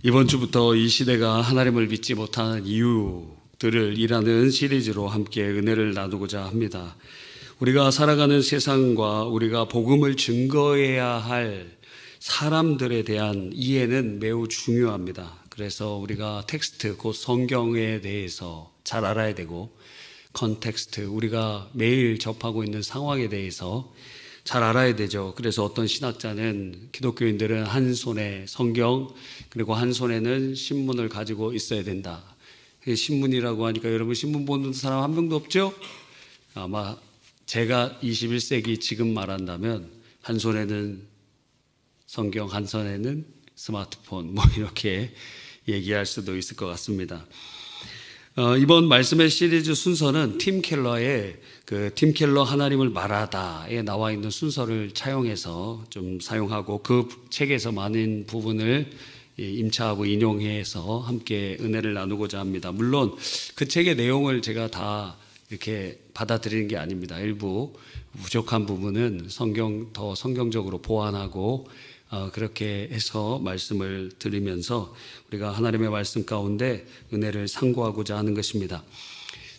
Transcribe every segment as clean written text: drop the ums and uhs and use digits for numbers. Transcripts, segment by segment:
이번 주부터 이 시대가 하나님을 믿지 못하는 이유들을 이라는 시리즈로 함께 은혜를 나누고자 합니다. 우리가 살아가는 세상과 우리가 복음을 증거해야 할 사람들에 대한 이해는 매우 중요합니다. 그래서 우리가 텍스트, 곧 성경에 대해서 잘 알아야 되고, 컨텍스트, 우리가 매일 접하고 있는 상황에 대해서 잘 알아야 되죠. 그래서 어떤 신학자는, 기독교인들은 한 손에 성경, 그리고 한 손에는 신문을 가지고 있어야 된다. 신문이라고 하니까 여러분 신문 보는 사람 한 명도 없죠? 아마 제가 21세기 지금 말한다면 한 손에는 성경, 한 손에는 스마트폰, 이렇게 얘기할 수도 있을 것 같습니다. 이번 말씀의 시리즈 순서는 팀 켈러의 팀 켈러 하나님을 말하다에 나와 있는 순서를 차용해서 좀 사용하고, 그 책에서 많은 부분을 임차하고 인용해서 함께 은혜를 나누고자 합니다. 물론 그 책의 내용을 제가 다 이렇게 받아들이는 게 아닙니다. 일부 부족한 부분은 더 성경적으로 보완하고 그렇게 해서 말씀을 드리면서 우리가 하나님의 말씀 가운데 은혜를 상고하고자 하는 것입니다.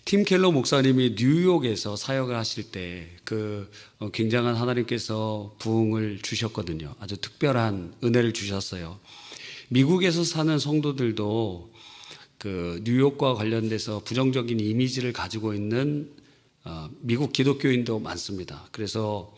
팀 켈러 목사님이 뉴욕에서 사역을 하실 때 굉장한 하나님께서 부흥을 주셨거든요. 아주 특별한 은혜를 주셨어요. 미국에서 사는 성도들도 뉴욕과 관련돼서 부정적인 이미지를 가지고 있는 미국 기독교인도 많습니다. 그래서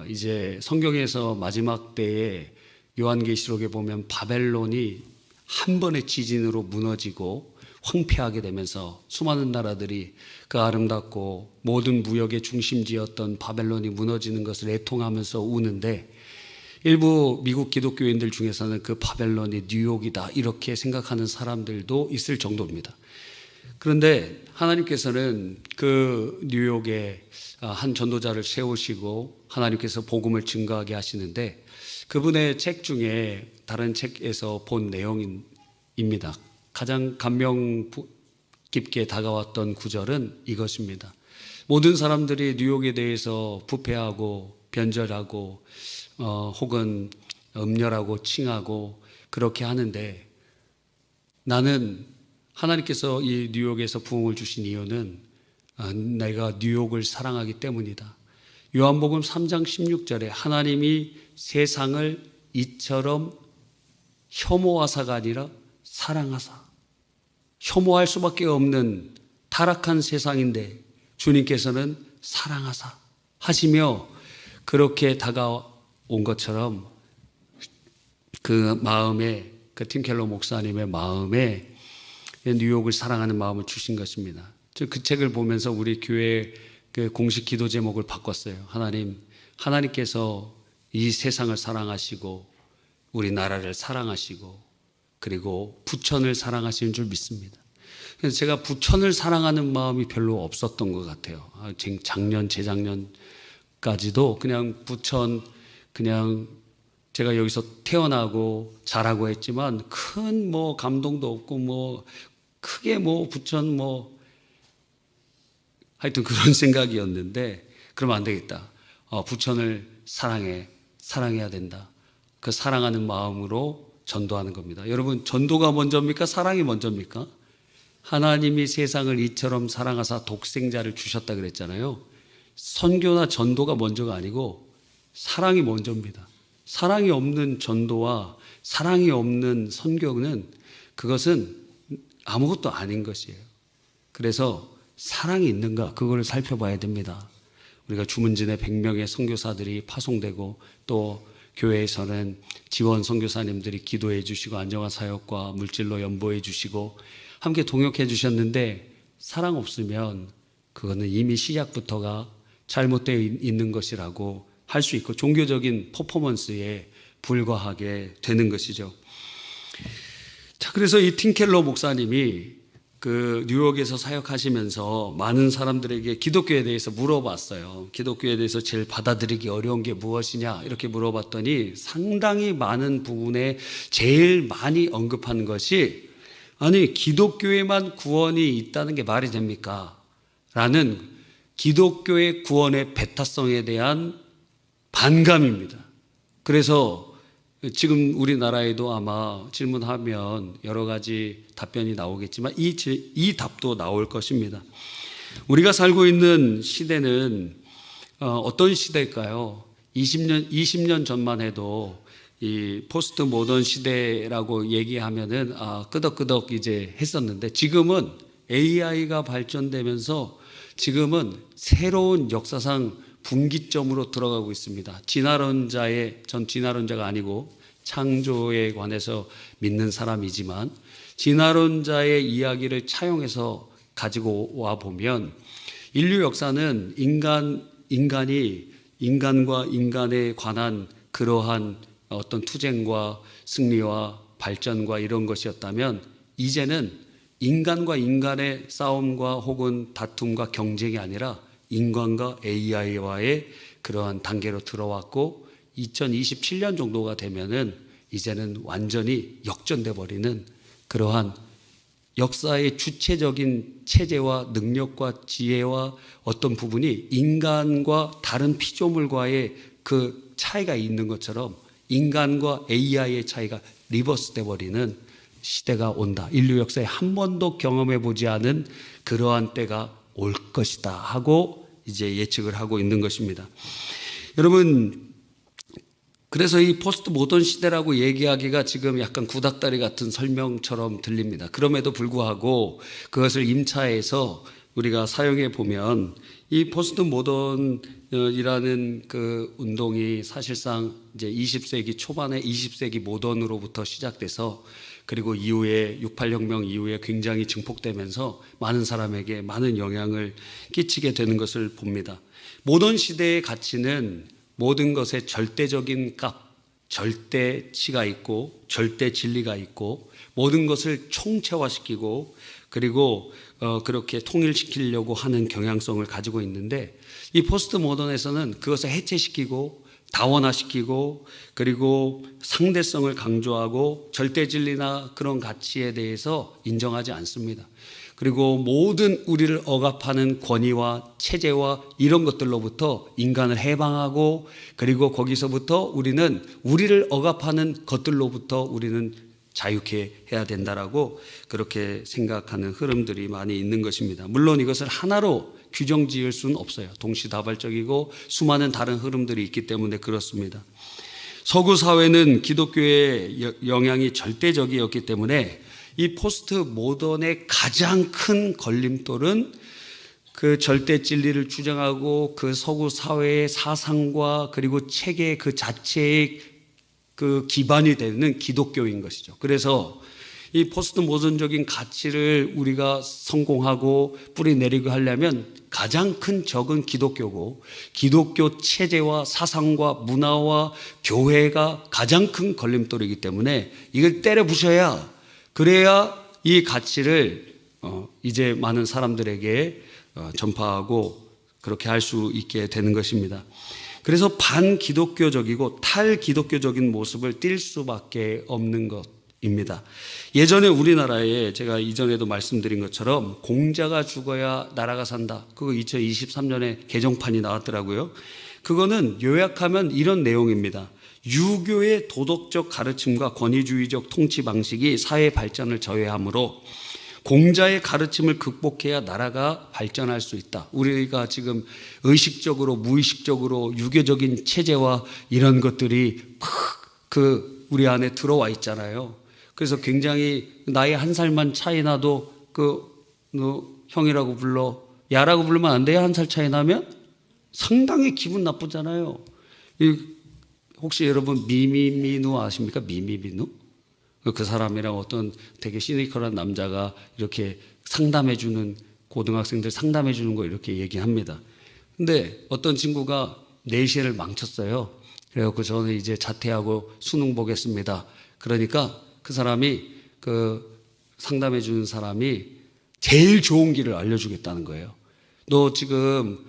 이제 성경에서 마지막 때에 요한계시록에 보면 바벨론이 한 번의 지진으로 무너지고 황폐하게 되면서 수많은 나라들이 그 아름답고 모든 무역의 중심지였던 바벨론이 무너지는 것을 애통하면서 우는데, 일부 미국 기독교인들 중에서는 그 바벨론이 뉴욕이다 이렇게 생각하는 사람들도 있을 정도입니다. 그런데 하나님께서는 그 뉴욕에 한 전도자를 세우시고 하나님께서 복음을 증거하게 하시는데, 그분의 책 중에 다른 책에서 본 내용입니다. 가장 감명 깊게 다가왔던 구절은 이것입니다. 모든 사람들이 뉴욕에 대해서 부패하고 변절하고 혹은 음멸하고 칭하고 그렇게 하는데, 나는 하나님께서 이 뉴욕에서 부흥을 주신 이유는 내가 뉴욕을 사랑하기 때문이다. 요한복음 3장 16절에 하나님이 세상을 이처럼 혐오하사가 아니라 사랑하사, 혐오할 수밖에 없는 타락한 세상인데 주님께서는 사랑하사 하시며, 그렇게 다가온 것처럼 그 마음에, 팀 켈러 목사님의 마음에 뉴욕을 사랑하는 마음을 주신 것입니다. 그 책을 보면서 우리 교회 공식 기도 제목을 바꿨어요. 하나님께서 이 세상을 사랑하시고 우리나라를 사랑하시고 그리고 부천을 사랑하시는 줄 믿습니다. 그래서 제가 부천을 사랑하는 마음이 별로 없었던 것 같아요. 작년, 재작년까지도 그냥 부천, 그냥 제가 여기서 태어나고 자라고 했지만 큰 감동도 없고 크게 부천 하여튼 그런 생각이었는데, 그러면 안 되겠다. 부천을 사랑해야 된다. 그 사랑하는 마음으로 전도하는 겁니다. 여러분, 전도가 먼저입니까? 사랑이 먼저입니까? 하나님이 세상을 이처럼 사랑하사 독생자를 주셨다 그랬잖아요. 선교나 전도가 먼저가 아니고 사랑이 먼저입니다. 사랑이 없는 전도와 사랑이 없는 선교는 그것은 아무것도 아닌 것이에요. 그래서 사랑이 있는가, 그걸 살펴봐야 됩니다. 우리가 주문진에 100명의 선교사들이 파송되고, 또 교회에서는 지원 선교사님들이 기도해 주시고 안정화 사역과 물질로 연보해 주시고 함께 동역해 주셨는데, 사랑 없으면 그거는 이미 시작부터가 잘못되어 있는 것이라고 할 수 있고 종교적인 퍼포먼스에 불과하게 되는 것이죠. 자, 그래서 이 팀 켈러 목사님이 뉴욕에서 사역하시면서 많은 사람들에게 기독교에 대해서 물어봤어요. 기독교에 대해서 제일 받아들이기 어려운 게 무엇이냐 이렇게 물어봤더니, 상당히 많은 부분에 제일 많이 언급하는 것이, 아니 기독교에만 구원이 있다는 게 말이 됩니까? 라는 기독교의 구원의 배타성에 대한 반감입니다. 그래서 지금 우리나라에도 아마 질문하면 여러 가지 답변이 나오겠지만 이 답도 나올 것입니다. 우리가 살고 있는 시대는 어떤 시대일까요? 20년 전만 해도 이 포스트 모던 시대라고 얘기하면은 끄덕끄덕 이제 했었는데, 지금은 AI가 발전되면서 지금은 새로운 역사상 분기점으로 들어가고 있습니다. 전 진화론자가 아니고 창조에 관해서 믿는 사람이지만, 진화론자의 이야기를 차용해서 가지고 와 보면 인류 역사는 인간이 인간과 인간에 관한 그러한 어떤 투쟁과 승리와 발전과 이런 것이었다면, 이제는 인간과 인간의 싸움과 혹은 다툼과 경쟁이 아니라 인간과 AI와의 그러한 단계로 들어왔고, 2027년 정도가 되면은 이제는 완전히 역전돼 버리는 그러한 역사의 주체적인 체제와 능력과 지혜와 어떤 부분이 인간과 다른 피조물과의 그 차이가 있는 것처럼 인간과 AI의 차이가 리버스 돼 버리는 시대가 온다. 인류 역사에 한 번도 경험해 보지 않은 그러한 때가 올 것이다 하고 이제 예측을 하고 있는 것입니다. 여러분, 그래서 이 포스트 모던 시대라고 얘기하기가 지금 약간 구닥다리 같은 설명처럼 들립니다. 그럼에도 불구하고 그것을 임차해서 우리가 사용해 보면 이 포스트 모던이라는 그 운동이 사실상 이제 20세기 초반에 20세기 모던으로부터 시작돼서, 그리고 이후에 68혁명 이후에 굉장히 증폭되면서 많은 사람에게 많은 영향을 끼치게 되는 것을 봅니다. 모던 시대의 가치는 모든 것에 절대적인 값, 절대치가 있고 절대 진리가 있고 모든 것을 총체화시키고 그리고 그렇게 통일시키려고 하는 경향성을 가지고 있는데, 이 포스트 모던에서는 그것을 해체시키고 다원화시키고 그리고 상대성을 강조하고 절대 진리나 그런 가치에 대해서 인정하지 않습니다. 그리고 모든 우리를 억압하는 권위와 체제와 이런 것들로부터 인간을 해방하고, 그리고 거기서부터 우리는 우리를 억압하는 것들로부터 우리는 자유케 해야 된다라고 그렇게 생각하는 흐름들이 많이 있는 것입니다. 물론 이것을 하나로 규정 지을 수는 없어요. 동시다발적이고 수많은 다른 흐름들이 있기 때문에 그렇습니다. 서구 사회는 기독교의 영향이 절대적이었기 때문에 이 포스트 모던의 가장 큰 걸림돌은 그 절대 진리를 주장하고 그 서구 사회의 사상과 그리고 체계 그 자체의 그 기반이 되는 기독교인 것이죠. 그래서 이 포스트 모던적인 가치를 우리가 성공하고 뿌리내리고 하려면 가장 큰 적은 기독교고, 기독교 체제와 사상과 문화와 교회가 가장 큰 걸림돌이기 때문에 이걸 때려 부셔야, 그래야 이 가치를 이제 많은 사람들에게 전파하고 그렇게 할 수 있게 되는 것입니다. 그래서 반기독교적이고 탈기독교적인 모습을 띌 수밖에 없는 것입니다. 예전에 우리나라에 제가 이전에도 말씀드린 것처럼 공자가 죽어야 나라가 산다. 그거 2023년에 개정판이 나왔더라고요. 그거는 요약하면 이런 내용입니다. 유교의 도덕적 가르침과 권위주의적 통치 방식이 사회 발전을 저해하므로 공자의 가르침을 극복해야 나라가 발전할 수 있다. 우리가 지금 의식적으로 무의식적으로 유교적인 체제와 이런 것들이 막 우리 안에 들어와 있잖아요. 그래서 굉장히 나이 한 살만 차이 나도 너 형이라고 불러, 야라고 부르면 안 돼요. 한 살 차이 나면 상당히 기분 나쁘잖아요. 혹시 여러분 미미미누 아십니까? 미미미누? 그 사람이랑 어떤 되게 시니컬한 남자가 이렇게 상담해주는, 고등학생들 상담해주는 거 이렇게 얘기합니다. 근데 어떤 친구가 내신을 망쳤어요. 그래갖고 저는 이제 자퇴하고 수능 보겠습니다. 그러니까 그 사람이, 그 상담해주는 사람이 제일 좋은 길을 알려주겠다는 거예요. 너 지금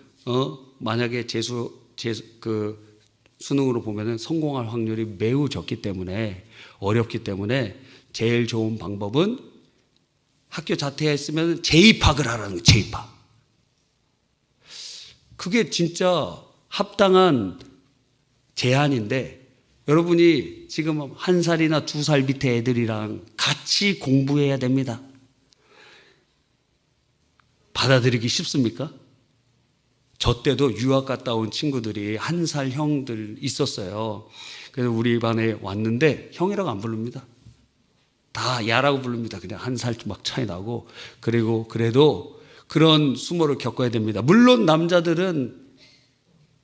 만약에 수능으로 보면은 성공할 확률이 매우 적기 때문에, 어렵기 때문에 제일 좋은 방법은 학교 자퇴했으면 재입학을 하라는 거예요. 재입학. 그게 진짜 합당한 제안인데 여러분이 지금 1살이나 2살 밑에 애들이랑 같이 공부해야 됩니다. 받아들이기 쉽습니까? 저 때도 유학 갔다 온 친구들이 1살 형들 있었어요. 그래서 우리 반에 왔는데 형이라고 안 부릅니다. 다 야라고 부릅니다. 그냥 1살 막 차이 나고. 그리고 그래도 그런 수모를 겪어야 됩니다. 물론 남자들은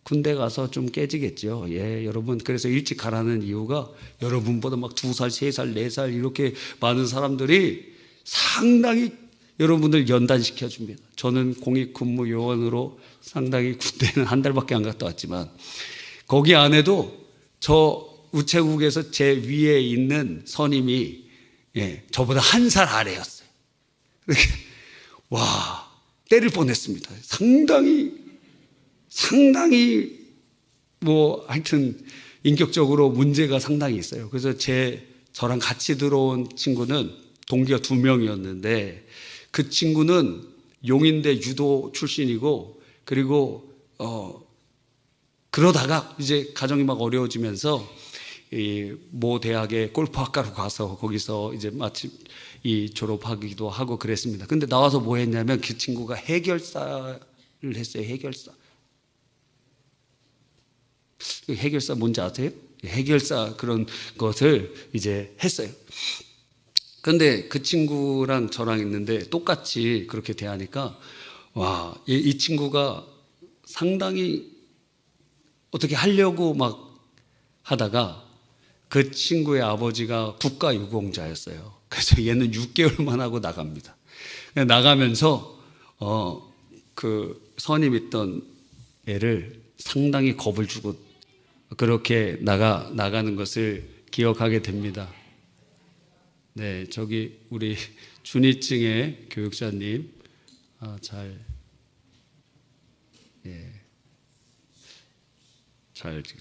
군대 가서 좀 깨지겠죠. 예, 여러분. 그래서 일찍 가라는 이유가 여러분보다 막 2살, 3살, 4살 이렇게 많은 사람들이 상당히 여러분들 연단시켜 줍니다. 저는 공익근무 요원으로 상당히 군대는 1달밖에 안 갔다 왔지만 거기 안에도 저 우체국에서 제 위에 있는 선임이 저보다 1살 아래였어요. 와, 때릴 뻔했습니다. 상당히 뭐 하여튼 인격적으로 문제가 상당히 있어요. 그래서 저랑 같이 들어온 친구는 동기가 2명이었는데 그 친구는 용인대 유도 출신이고 그리고 그러다가 이제 가정이 막 어려워지면서 모 대학의 골프학과로 가서 거기서 이제 마침 졸업하기도 하고 그랬습니다. 근데 나와서 뭐 했냐면 그 친구가 해결사를 했어요. 해결사 뭔지 아세요? 해결사 그런 것을 이제 했어요. 근데 그 친구랑 저랑 있는데 똑같이 그렇게 대하니까 와, 이 친구가 상당히 어떻게 하려고 막 하다가 그 친구의 아버지가 국가유공자였어요. 그래서 얘는 6개월만 하고 나갑니다. 나가면서 그 선임 있던 애를 상당히 겁을 주고 그렇게 나가는 것을 기억하게 됩니다. 네, 저기 우리 준이층의 교육자님 잘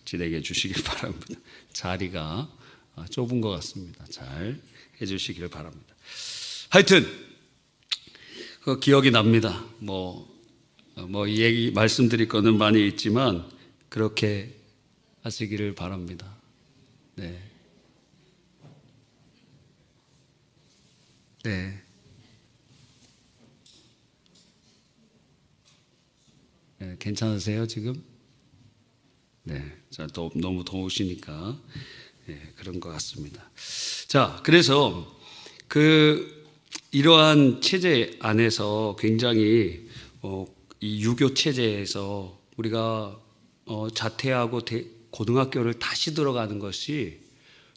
진행해 주시길 바랍니다. 자리가 좁은 것 같습니다. 잘 해주시길 바랍니다. 하여튼 그 기억이 납니다. 이 얘기 말씀드릴 거는 많이 있지만 그렇게 하시기를 바랍니다. 네. 네. 네, 괜찮으세요 지금? 네, 자, 너무 더우시니까 그런 것 같습니다. 자, 그래서 이러한 체제 안에서 굉장히 이 유교 체제에서 우리가 자퇴하고 고등학교를 다시 들어가는 것이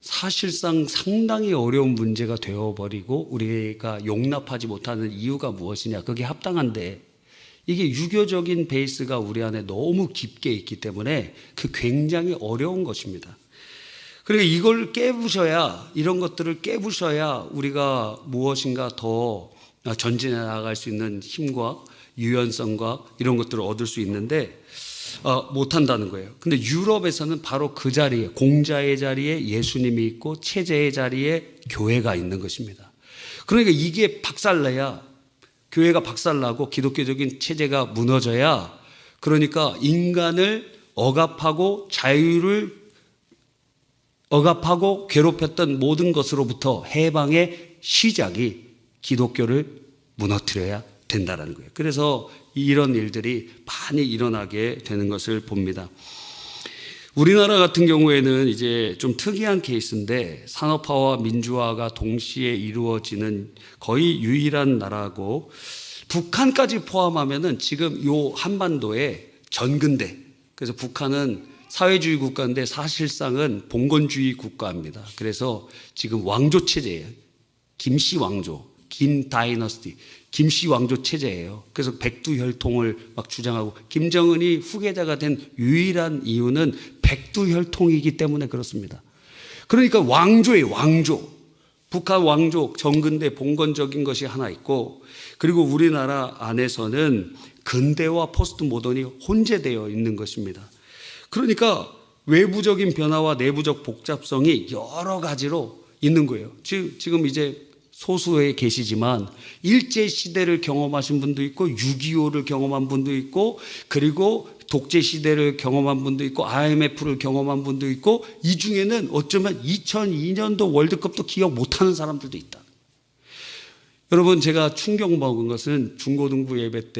사실상 상당히 어려운 문제가 되어버리고 우리가 용납하지 못하는 이유가 무엇이냐? 그게 합당한데 이게 유교적인 베이스가 우리 안에 너무 깊게 있기 때문에 굉장히 어려운 것입니다. 그리고 이걸 깨부셔야, 이런 것들을 깨부셔야 우리가 무엇인가 더 전진해 나갈 수 있는 힘과 유연성과 이런 것들을 얻을 수 있는데 못한다는 거예요. 근데 유럽에서는 바로 그 자리에, 공자의 자리에 예수님이 있고 체제의 자리에 교회가 있는 것입니다. 그러니까 이게 박살나야, 교회가 박살나고 기독교적인 체제가 무너져야, 그러니까 인간을 억압하고 자유를 억압하고 괴롭혔던 모든 것으로부터 해방의 시작이 기독교를 무너뜨려야 된다는 거예요. 그래서 이런 일들이 많이 일어나게 되는 것을 봅니다. 우리나라 같은 경우에는 이제 좀 특이한 케이스인데 산업화와 민주화가 동시에 이루어지는 거의 유일한 나라고, 북한까지 포함하면은 지금 요 한반도에 전근대, 그래서 북한은 사회주의 국가인데 사실상은 봉건주의 국가입니다. 그래서 지금 왕조 체제예요. 김씨 왕조, 김 다이너스티, 김씨 왕조 체제예요. 그래서 백두혈통을 막 주장하고, 김정은이 후계자가 된 유일한 이유는 백두혈통이기 때문에 그렇습니다. 그러니까 왕조예요, 왕조. 북한 왕조, 정근대, 봉건적인 것이 하나 있고, 그리고 우리나라 안에서는 근대와 포스트 모던이 혼재되어 있는 것입니다. 그러니까 외부적인 변화와 내부적 복잡성이 여러 가지로 있는 거예요. 지금 이제 소수에 계시지만 일제시대를 경험하신 분도 있고 6.25를 경험한 분도 있고, 그리고 독재 시대를 경험한 분도 있고 IMF를 경험한 분도 있고 이 중에는 어쩌면 2002년도 월드컵도 기억 못하는 사람들도 있다. 여러분, 제가 충격 먹은 것은 중고등부 예배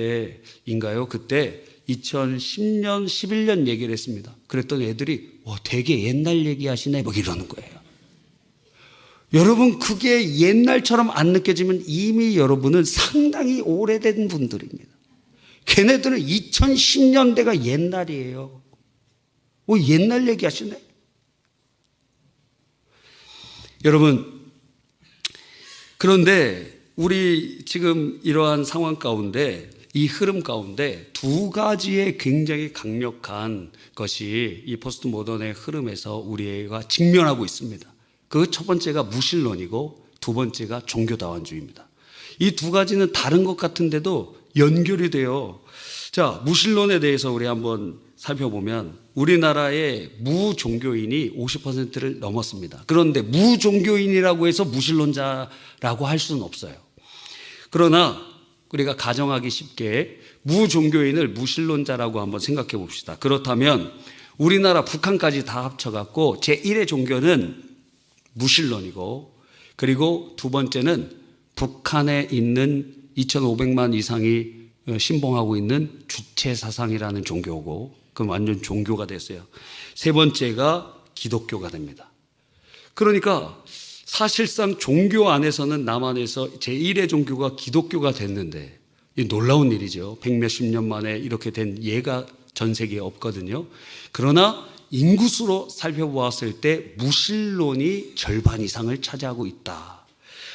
때인가요? 그때 2010년, 11년 얘기를 했습니다. 그랬더니 애들이 되게 옛날 얘기하시네 뭐 이러는 거예요. 여러분, 그게 옛날처럼 안 느껴지면 이미 여러분은 상당히 오래된 분들입니다. 걔네들은 2010년대가 옛날이에요. 옛날 얘기하시네. 여러분, 그런데 우리 지금 이러한 상황 가운데, 이 흐름 가운데 두 가지의 굉장히 강력한 것이 이 포스트 모던의 흐름에서 우리가 직면하고 있습니다. 그 첫 번째가 무신론이고 두 번째가 종교다원주의입니다. 이 두 가지는 다른 것 같은데도 연결이 돼요. 자, 무신론에 대해서 우리 한번 살펴보면 우리나라의 무종교인이 50%를 넘었습니다. 그런데 무종교인이라고 해서 무신론자라고 할 수는 없어요. 그러나 우리가 가정하기 쉽게 무종교인을 무신론자라고 한번 생각해 봅시다. 그렇다면 우리나라 북한까지 다 합쳐갖고 제1의 종교는 무신론이고, 그리고 두 번째는 북한에 있는 2,500만 이상이 신봉하고 있는 주체사상이라는 종교고, 그럼 완전 종교가 됐어요. 세 번째가 기독교가 됩니다. 그러니까 사실상 종교 안에서는 남한에서 제1의 종교가 기독교가 됐는데, 이 놀라운 일이죠. 백몇십 년 만에 이렇게 된 예가 전 세계에 없거든요. 그러나 인구수로 살펴보았을 때 무신론이 절반 이상을 차지하고 있다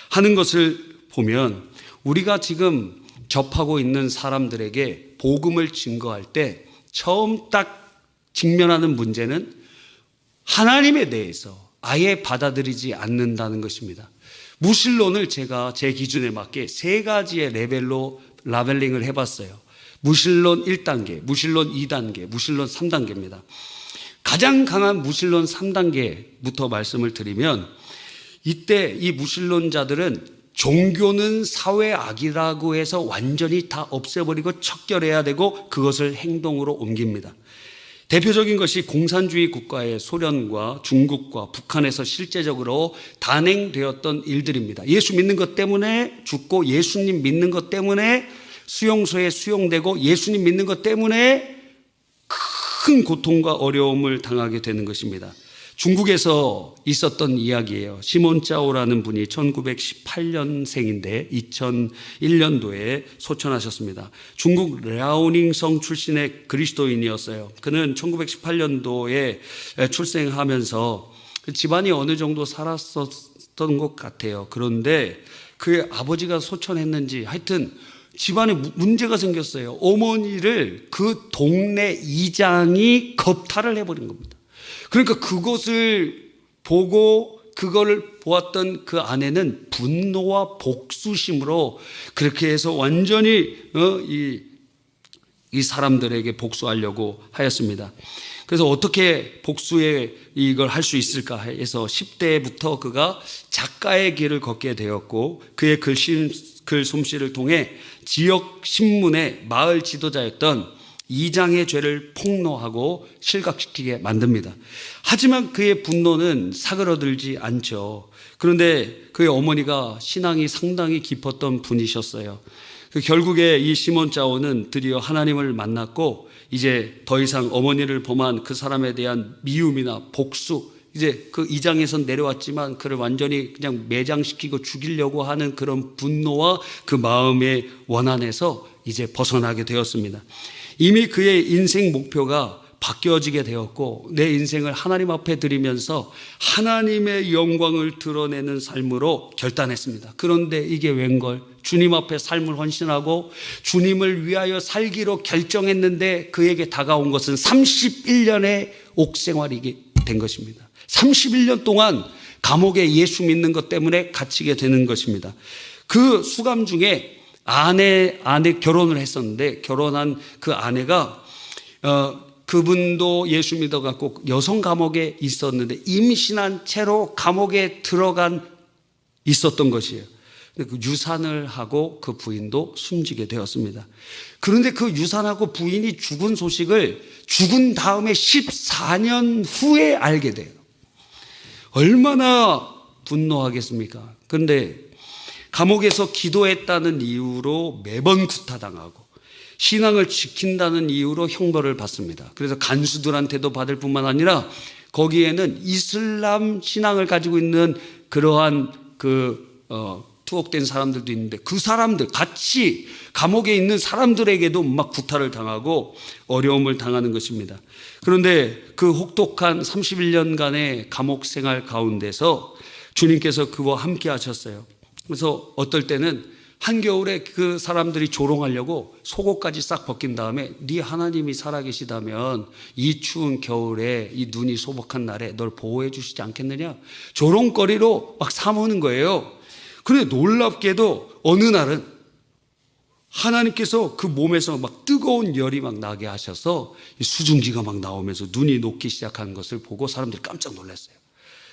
하는 것을 보면, 우리가 지금 접하고 있는 사람들에게 복음을 증거할 때 처음 딱 직면하는 문제는 하나님에 대해서 아예 받아들이지 않는다는 것입니다. 무신론을 제가 제 기준에 맞게 세 가지의 레벨로 라벨링을 해봤어요. 무신론 1단계, 무신론 2단계, 무신론 3단계입니다. 가장 강한 무신론 3단계부터 말씀을 드리면, 이때 이 무신론자들은 종교는 사회악이라고 해서 완전히 다 없애버리고 척결해야 되고 그것을 행동으로 옮깁니다. 대표적인 것이 공산주의 국가의 소련과 중국과 북한에서 실제적으로 단행되었던 일들입니다. 예수 믿는 것 때문에 죽고, 예수님 믿는 것 때문에 수용소에 수용되고, 예수님 믿는 것 때문에 큰 고통과 어려움을 당하게 되는 것입니다. 중국에서 있었던 이야기예요. 시몬 짜오라는 분이 1918년생인데 2001년도에 소천하셨습니다. 중국 랴오닝성 출신의 그리스도인이었어요. 그는 1918년도에 출생하면서 집안이 어느 정도 살았었던 것 같아요. 그런데 그의 아버지가 소천했는지 하여튼 집안에 문제가 생겼어요. 어머니를 그 동네 이장이 겁탈을 해버린 겁니다. 그러니까 그것을 보고 그거를 보았던 그 아내는 분노와 복수심으로 그렇게 해서 완전히 이 사람들에게 복수하려고 하였습니다. 그래서 어떻게 복수에 이걸 할 수 있을까 해서 10대부터 그가 작가의 길을 걷게 되었고, 그의 글솜씨를 통해 지역 신문의 마을 지도자였던 이장의 죄를 폭로하고 실각시키게 만듭니다. 하지만 그의 분노는 사그러들지 않죠. 그런데 그의 어머니가 신앙이 상당히 깊었던 분이셨어요. 결국에 이 시몬 짜오는 드디어 하나님을 만났고, 이제 더 이상 어머니를 범한 그 사람에 대한 미움이나 복수, 이제 그 이장에선 내려왔지만 그를 완전히 그냥 매장시키고 죽이려고 하는 그런 분노와 그 마음의 원한에서 이제 벗어나게 되었습니다. 이미 그의 인생 목표가 바뀌어지게 되었고, 내 인생을 하나님 앞에 드리면서 하나님의 영광을 드러내는 삶으로 결단했습니다. 그런데 이게 웬걸? 주님 앞에 삶을 헌신하고 주님을 위하여 살기로 결정했는데 그에게 다가온 것은 31년의 옥생활이 된 것입니다. 31년 동안 감옥에 예수 믿는 것 때문에 갇히게 되는 것입니다. 그 수감 중에 아내 결혼을 했었는데, 결혼한 그 아내가 그분도 예수 믿어갖고 여성 감옥에 있었는데 임신한 채로 감옥에 있었던 것이에요. 그 유산을 하고 그 부인도 숨지게 되었습니다. 그런데 그 유산하고 부인이 죽은 소식을 죽은 다음에 14년 후에 알게 돼요. 얼마나 분노하겠습니까? 그런데 감옥에서 기도했다는 이유로 매번 구타당하고 신앙을 지킨다는 이유로 형벌을 받습니다. 그래서 간수들한테도 받을 뿐만 아니라 거기에는 이슬람 신앙을 가지고 있는 그러한 투옥된 사람들도 있는데 그 사람들 같이 감옥에 있는 사람들에게도 막 구타를 당하고 어려움을 당하는 것입니다. 그런데 그 혹독한 31년간의 감옥 생활 가운데서 주님께서 그와 함께 하셨어요. 그래서 어떨 때는 한겨울에 그 사람들이 조롱하려고 속옷까지 싹 벗긴 다음에 네 하나님이 살아계시다면 이 추운 겨울에 이 눈이 소복한 날에 널 보호해 주시지 않겠느냐, 조롱거리로 막 삼으는 거예요. 그런데 놀랍게도 어느 날은 하나님께서 그 몸에서 막 뜨거운 열이 막 나게 하셔서 수증기가 막 나오면서 눈이 녹기 시작한 것을 보고 사람들이 깜짝 놀랐어요.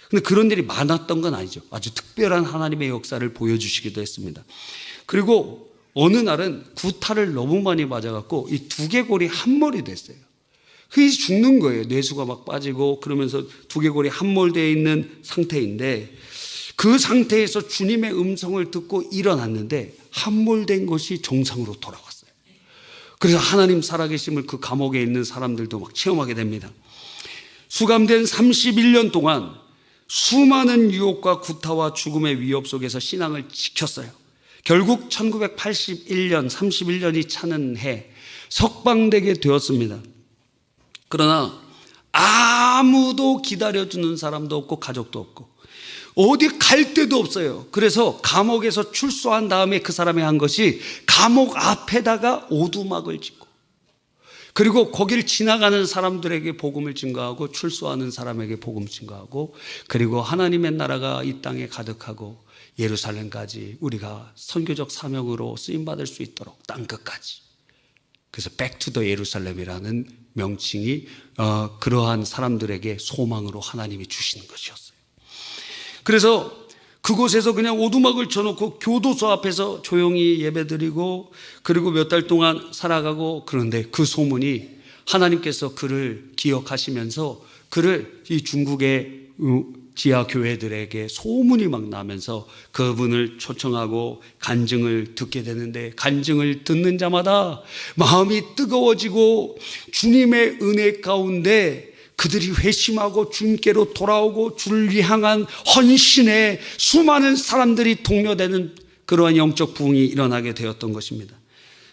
근데 그런 일이 많았던 건 아니죠. 아주 특별한 하나님의 역사를 보여주시기도 했습니다. 그리고 어느 날은 구타를 너무 많이 맞아갖고 이 두개골이 한몰이 됐어요. 그게 죽는 거예요. 뇌수가 막 빠지고 그러면서 두개골이 함몰되어 있는 상태인데 그 상태에서 주님의 음성을 듣고 일어났는데 함몰된 것이 정상으로 돌아왔어요. 그래서 하나님 살아계심을 그 감옥에 있는 사람들도 막 체험하게 됩니다. 수감된 31년 동안 수많은 유혹과 구타와 죽음의 위협 속에서 신앙을 지켰어요. 결국 1981년 31년이 차는 해 석방되게 되었습니다. 그러나 아무도 기다려주는 사람도 없고 가족도 없고 어디 갈 데도 없어요. 그래서 감옥에서 출소한 다음에 그 사람이 한 것이 감옥 앞에다가 오두막을 짓고 그리고 거기를 지나가는 사람들에게 복음을 증거하고 출소하는 사람에게 복음 증거하고 그리고 하나님의 나라가 이 땅에 가득하고 예루살렘까지 우리가 선교적 사명으로 쓰임받을 수 있도록 땅끝까지. 그래서 Back to the 예루살렘이라는 명칭이 그러한 사람들에게 소망으로 하나님이 주시는 것이었어요. 그래서 그곳에서 그냥 오두막을 쳐놓고 교도소 앞에서 조용히 예배드리고 그리고 몇 달 동안 살아가고 그런데 그 소문이 하나님께서 그를 기억하시면서 그를 이 중국의 지하 교회들에게 소문이 막 나면서 그분을 초청하고 간증을 듣게 되는데 간증을 듣는 자마다 마음이 뜨거워지고 주님의 은혜 가운데 그들이 회심하고 주님께로 돌아오고 주를 향한 헌신에 수많은 사람들이 동료되는 그러한 영적 부흥이 일어나게 되었던 것입니다.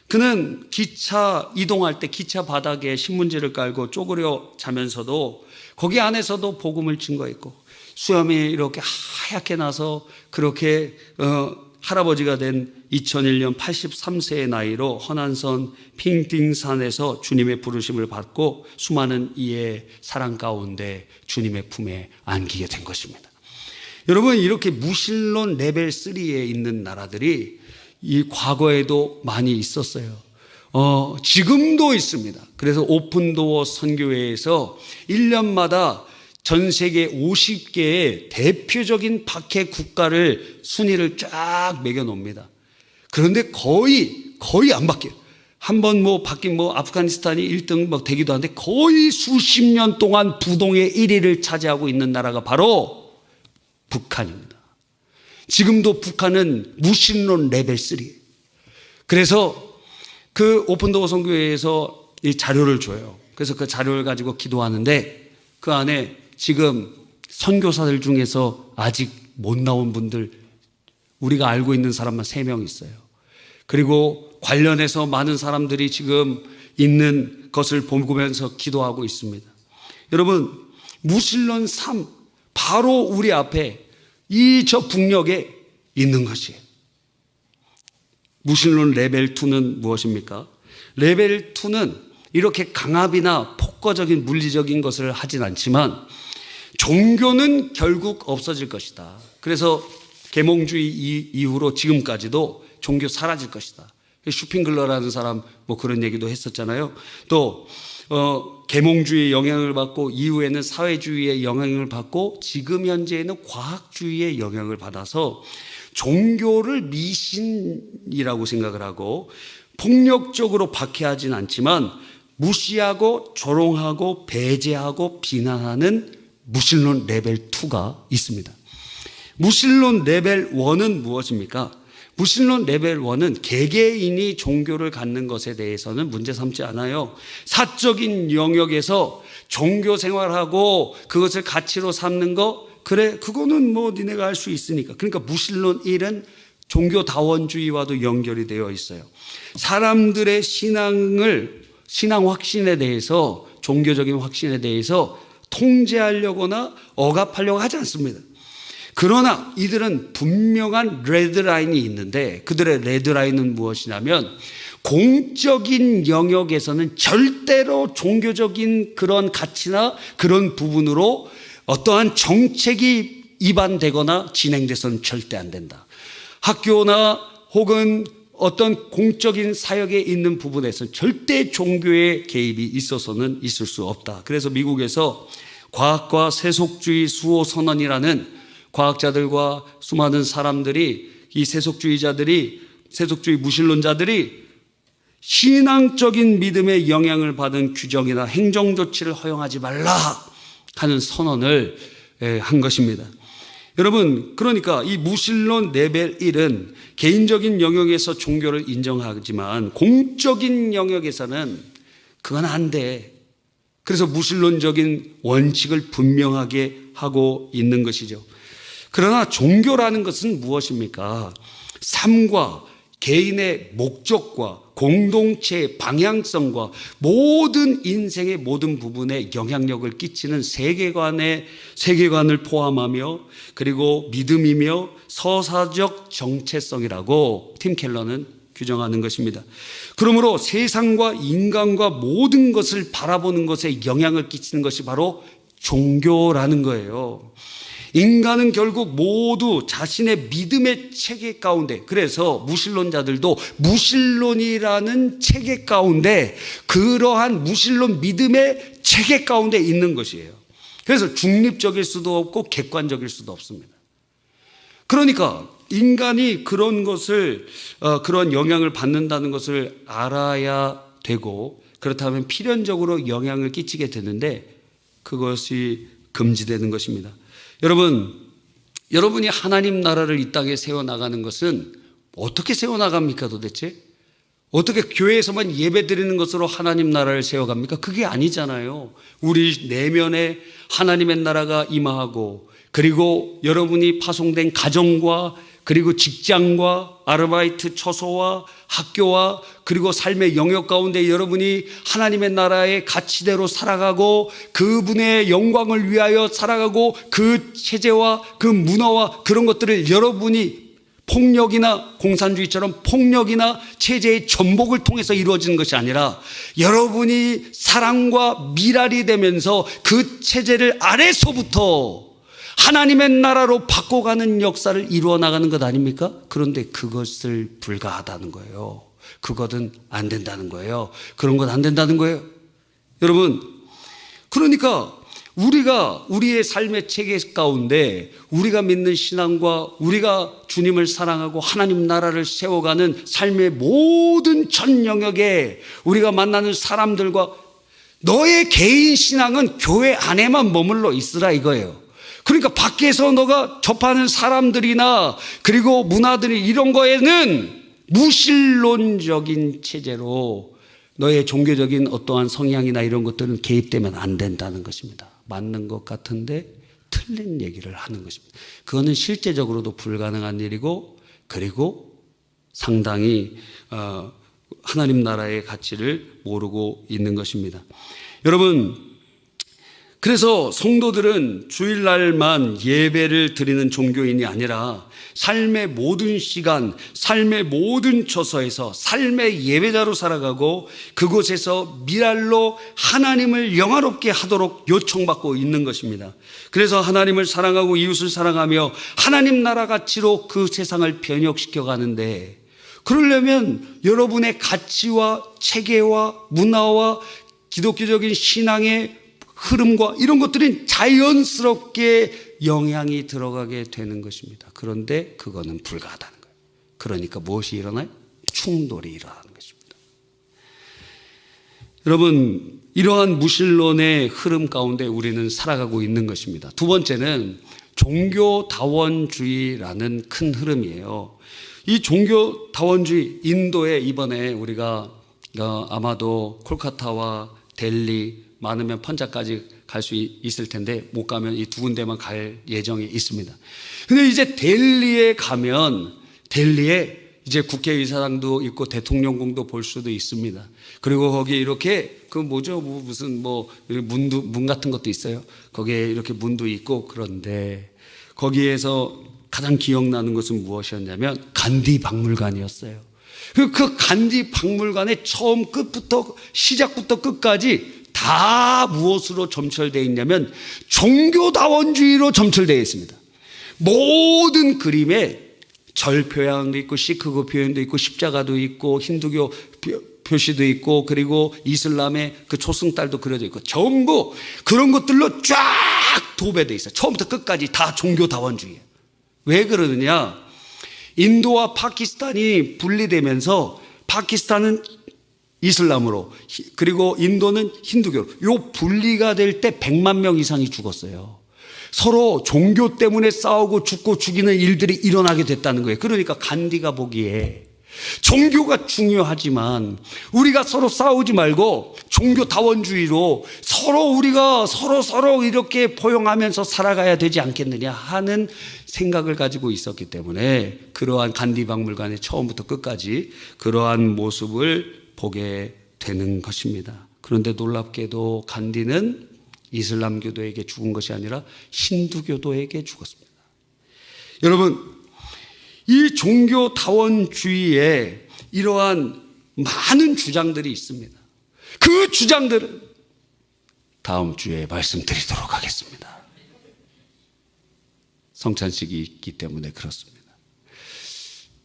그는 기차 이동할 때 기차 바닥에 신문지를 깔고 쪼그려 자면서도 거기 안에서도 복음을 증거했고 수염이 이렇게 하얗게 나서 그렇게 할아버지가 된 2001년 83세의 나이로 허난선 핑딩산에서 주님의 부르심을 받고 수많은 이의 사랑 가운데 주님의 품에 안기게 된 것입니다. 여러분 이렇게 무신론 레벨 3에 있는 나라들이 이 과거에도 많이 있었어요. 지금도 있습니다. 그래서 오픈도어 선교회에서 1년마다 전 세계 50개의 대표적인 박해 국가를 순위를 쫙 매겨 놓습니다. 그런데 거의 안 바뀌어요. 한번 바뀐 아프가니스탄이 1등 되기도 하는데 거의 수십 년 동안 부동의 1위를 차지하고 있는 나라가 바로 북한입니다. 지금도 북한은 무신론 레벨 3. 그래서 그 오픈도어 선교회에서 이 자료를 줘요. 그래서 그 자료를 가지고 기도하는데 그 안에 지금 선교사들 중에서 아직 못 나온 분들 우리가 알고 있는 사람만 3명 있어요. 그리고 관련해서 많은 사람들이 지금 있는 것을 보면서 기도하고 있습니다. 여러분 무신론 3 바로 우리 앞에 저 북녘에 있는 것이에요. 무신론 레벨 2는 무엇입니까? 레벨 2는 이렇게 강압이나 폭거적인 물리적인 것을 하진 않지만 종교는 결국 없어질 것이다. 그래서 계몽주의 이후로 지금까지도 종교 사라질 것이다. 슈핑글러라는 사람 그런 얘기도 했었잖아요. 또 계몽주의의 영향을 받고 이후에는 사회주의의 영향을 받고 지금 현재에는 과학주의의 영향을 받아서 종교를 미신이라고 생각을 하고 폭력적으로 박해하진 않지만 무시하고 조롱하고 배제하고 비난하는 무신론 레벨 2가 있습니다. 무신론 레벨 1은 무엇입니까? 무신론 레벨 1은 개개인이 종교를 갖는 것에 대해서는 문제 삼지 않아요. 사적인 영역에서 종교 생활하고 그것을 가치로 삼는 거, 그래, 그거는 뭐 니네가 할 수 있으니까. 그러니까 무신론 1은 종교다원주의와도 연결이 되어 있어요. 사람들의 신앙 확신에 대해서, 종교적인 확신에 대해서 통제하려거나 억압하려고 하지 않습니다. 그러나 이들은 분명한 레드라인이 있는데 그들의 레드라인은 무엇이냐면 공적인 영역에서는 절대로 종교적인 그런 가치나 그런 부분으로 어떠한 정책이 위반되거나 진행돼서는 절대 안 된다. 학교나 혹은 어떤 공적인 사역에 있는 부분에서 절대 종교의 개입이 있어서는 있을 수 없다. 그래서 미국에서 과학과 세속주의 수호 선언이라는 과학자들과 수많은 사람들이, 이 세속주의자들이, 세속주의 무신론자들이 신앙적인 믿음에 영향을 받은 규정이나 행정 조치를 허용하지 말라 하는 선언을 한 것입니다. 여러분, 그러니까 이 무신론 레벨 1은 개인적인 영역에서 종교를 인정하지만 공적인 영역에서는 그건 안 돼. 그래서 무신론적인 원칙을 분명하게 하고 있는 것이죠. 그러나 종교라는 것은 무엇입니까? 삶과 개인의 목적과 공동체의 방향성과 모든 인생의 모든 부분에 영향력을 끼치는 세계관을 포함하며 그리고 믿음이며 서사적 정체성이라고 팀 켈러는 규정하는 것입니다. 그러므로 세상과 인간과 모든 것을 바라보는 것에 영향을 끼치는 것이 바로 종교라는 거예요. 인간은 결국 모두 자신의 믿음의 체계 가운데, 그래서 무신론자들도 무신론이라는 체계 가운데, 그러한 무신론 믿음의 체계 가운데 있는 것이에요. 그래서 중립적일 수도 없고 객관적일 수도 없습니다. 그러니까 인간이 그런 것을, 그런 영향을 받는다는 것을 알아야 되고, 그렇다면 필연적으로 영향을 끼치게 되는데 그것이 금지되는 것입니다. 여러분이 하나님 나라를 이 땅에 세워나가는 것은 어떻게 세워나갑니까 도대체? 어떻게 교회에서만 예배 드리는 것으로 하나님 나라를 세워갑니까? 그게 아니잖아요. 우리 내면에 하나님의 나라가 임하고, 그리고 여러분이 파송된 가정과 그리고 직장과 아르바이트 처소와 학교와 그리고 삶의 영역 가운데 여러분이 하나님의 나라의 가치대로 살아가고 그분의 영광을 위하여 살아가고 그 체제와 그 문화와 그런 것들을 여러분이 폭력이나 공산주의처럼 폭력이나 체제의 전복을 통해서 이루어지는 것이 아니라 여러분이 사랑과 미랄이 되면서 그 체제를 아래서부터 하나님의 나라로 바꿔가는 역사를 이루어 나가는 것 아닙니까? 그런데 그것을 불가하다는 거예요. 그것은 안 된다는 거예요. 그런 건 안 된다는 거예요. 여러분, 그러니까 우리가 우리의 삶의 체계 가운데 우리가 믿는 신앙과 우리가 주님을 사랑하고 하나님 나라를 세워가는 삶의 모든 전 영역에 우리가 만나는 사람들과 너의 개인 신앙은 교회 안에만 머물러 있으라 이거예요. 그러니까 밖에서 너가 접하는 사람들이나 그리고 문화들이 이런 거에는 무신론적인 체제로 너의 종교적인 어떠한 성향이나 이런 것들은 개입되면 안 된다는 것입니다. 맞는 것 같은데 틀린 얘기를 하는 것입니다. 그거는 실제적으로도 불가능한 일이고, 그리고 상당히 하나님 나라의 가치를 모르고 있는 것입니다. 여러분, 그래서 성도들은 주일날만 예배를 드리는 종교인이 아니라 삶의 모든 시간, 삶의 모든 처소에서 삶의 예배자로 살아가고 그곳에서 미랄로 하나님을 영화롭게 하도록 요청받고 있는 것입니다. 그래서 하나님을 사랑하고 이웃을 사랑하며 하나님 나라 가치로 그 세상을 변혁시켜 가는데, 그러려면 여러분의 가치와 체계와 문화와 기독교적인 신앙의 흐름과 이런 것들이 자연스럽게 영향이 들어가게 되는 것입니다. 그런데 그거는 불가하다는 거예요. 그러니까 무엇이 일어나요? 충돌이 일어나는 것입니다. 여러분, 이러한 무신론의 흐름 가운데 우리는 살아가고 있는 것입니다. 두 번째는 종교다원주의라는 큰 흐름이에요. 이 종교다원주의, 인도에 이번에 우리가 아마도 콜카타와 델리, 많으면 펀자까지 갈 수 있을 텐데 못 가면 이 두 군데만 갈 예정이 있습니다. 근데 이제 델리에 가면 델리에 이제 국회의사당도 있고 대통령궁도 볼 수도 있습니다. 그리고 거기 이렇게 무슨 문 같은 것도 있어요. 거기에 이렇게 문도 있고. 그런데 거기에서 가장 기억나는 것은 무엇이었냐면 간디 박물관이었어요. 그 간디 박물관의 처음 끝부터 시작부터 끝까지 다 무엇으로 점철되어 있냐면 종교다원주의로 점철되어 있습니다. 모든 그림에 절 표현도 있고 시크고 표현도 있고 십자가도 있고 힌두교 표시도 있고 그리고 이슬람의 그 초승달도 그려져 있고 전부 그런 것들로 쫙 도배되어 있어요. 처음부터 끝까지 다 종교다원주의예요. 왜 그러느냐? 인도와 파키스탄이 분리되면서 파키스탄은 이슬람으로 그리고 인도는 힌두교로 요 분리가 될 때 100만 명 이상이 죽었어요. 서로 종교 때문에 싸우고 죽고 죽이는 일들이 일어나게 됐다는 거예요. 그러니까 간디가 보기에 종교가 중요하지만 우리가 서로 싸우지 말고 종교다원주의로 우리가 서로 이렇게 포용하면서 살아가야 되지 않겠느냐 하는 생각을 가지고 있었기 때문에 그러한 간디 박물관의 처음부터 끝까지 그러한 모습을 보게 되는 것입니다. 그런데 놀랍게도 간디는 이슬람교도에게 죽은 것이 아니라 힌두교도에게 죽었습니다. 여러분, 이 종교다원주의에 이러한 많은 주장들이 있습니다. 그 주장들은 다음 주에 말씀드리도록 하겠습니다. 성찬식이 있기 때문에 그렇습니다.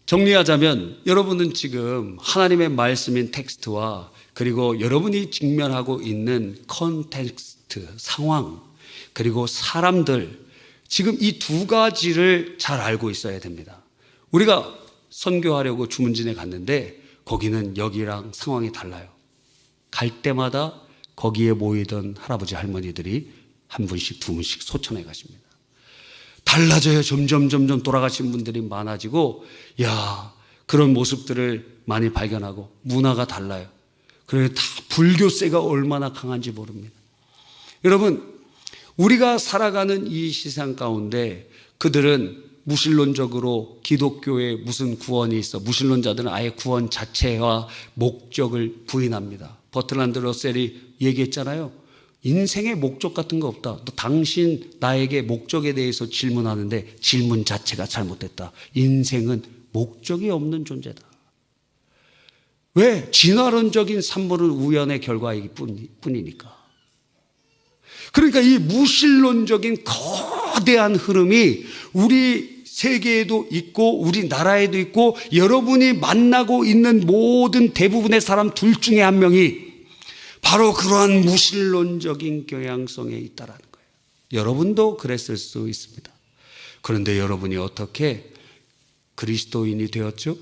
정리하자면 여러분은 지금 하나님의 말씀인 텍스트와 그리고 여러분이 직면하고 있는 컨텍스트, 상황, 그리고 사람들, 지금 이 두 가지를 잘 알고 있어야 됩니다. 우리가 선교하려고 주문진에 갔는데 거기는 여기랑 상황이 달라요. 갈 때마다 거기에 모이던 할아버지 할머니들이 한 분씩 두 분씩 소천해 가십니다. 달라져요. 점점 돌아가신 분들이 많아지고 그런 모습들을 많이 발견하고 문화가 달라요. 그래서 다 불교세가 얼마나 강한지 모릅니다. 여러분, 우리가 살아가는 이 세상 가운데 그들은 무신론적으로 기독교에 무슨 구원이 있어, 무신론자들은 아예 구원 자체와 목적을 부인합니다. 버트란드 러셀이 얘기했잖아요. 인생의 목적 같은 거 없다. 당신 나에게 목적에 대해서 질문하는데 질문 자체가 잘못됐다. 인생은 목적이 없는 존재다. 왜? 진화론적인 산물은 우연의 결과이기 뿐이니까. 그러니까 이 무신론적인 거대한 흐름이 우리 세계에도 있고 우리 나라에도 있고 여러분이 만나고 있는 모든 대부분의 사람 둘 중에 한 명이 바로 그러한 무신론적인 경향성에 있다라는 거예요. 여러분도 그랬을 수 있습니다. 그런데 여러분이 어떻게 그리스도인이 되었죠?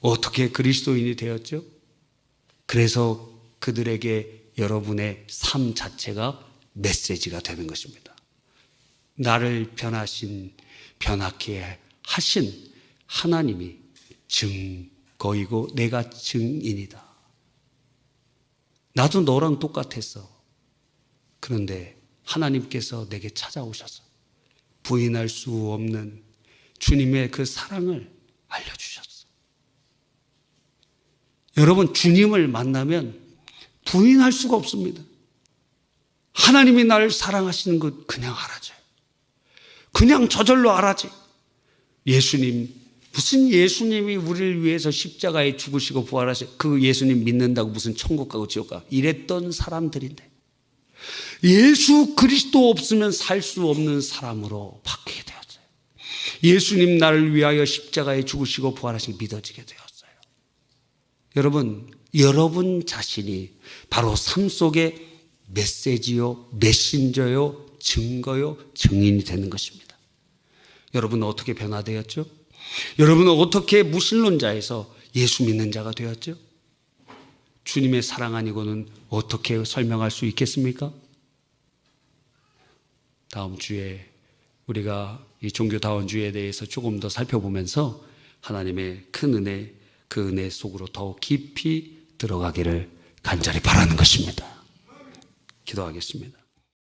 어떻게 그리스도인이 되었죠? 그래서 그들에게 여러분의 삶 자체가 메시지가 되는 것입니다. 나를 변하게 하신 하나님이 증거이고 내가 증인이다. 나도 너랑 똑같았어. 그런데 하나님께서 내게 찾아오셔서 부인할 수 없는 주님의 그 사랑을 알려주셨어. 여러분, 주님을 만나면 부인할 수가 없습니다. 하나님이 나를 사랑하시는 것 그냥 알아줘요. 그냥 저절로 알아줘요. 무슨 예수님이 우리를 위해서 십자가에 죽으시고 부활하셔. 그 예수님 믿는다고 무슨 천국 가고 지옥 가고 이랬던 사람들인데 예수 그리스도 없으면 살 수 없는 사람으로 바뀌게 되었어요. 예수님 나를 위하여 십자가에 죽으시고 부활하신 게 믿어지게 되었어요. 여러분 자신이 바로 삶 속의 메시지요, 메신저요, 증거요, 증인이 되는 것입니다. 여러분은 어떻게 변화되었죠? 여러분은 어떻게 무신론자에서 예수 믿는 자가 되었죠? 주님의 사랑 아니고는 어떻게 설명할 수 있겠습니까? 다음 주에 우리가 이 종교다원주의에 대해서 조금 더 살펴보면서 하나님의 큰 은혜, 그 은혜 속으로 더욱 깊이 들어가기를 간절히 바라는 것입니다. 기도하겠습니다.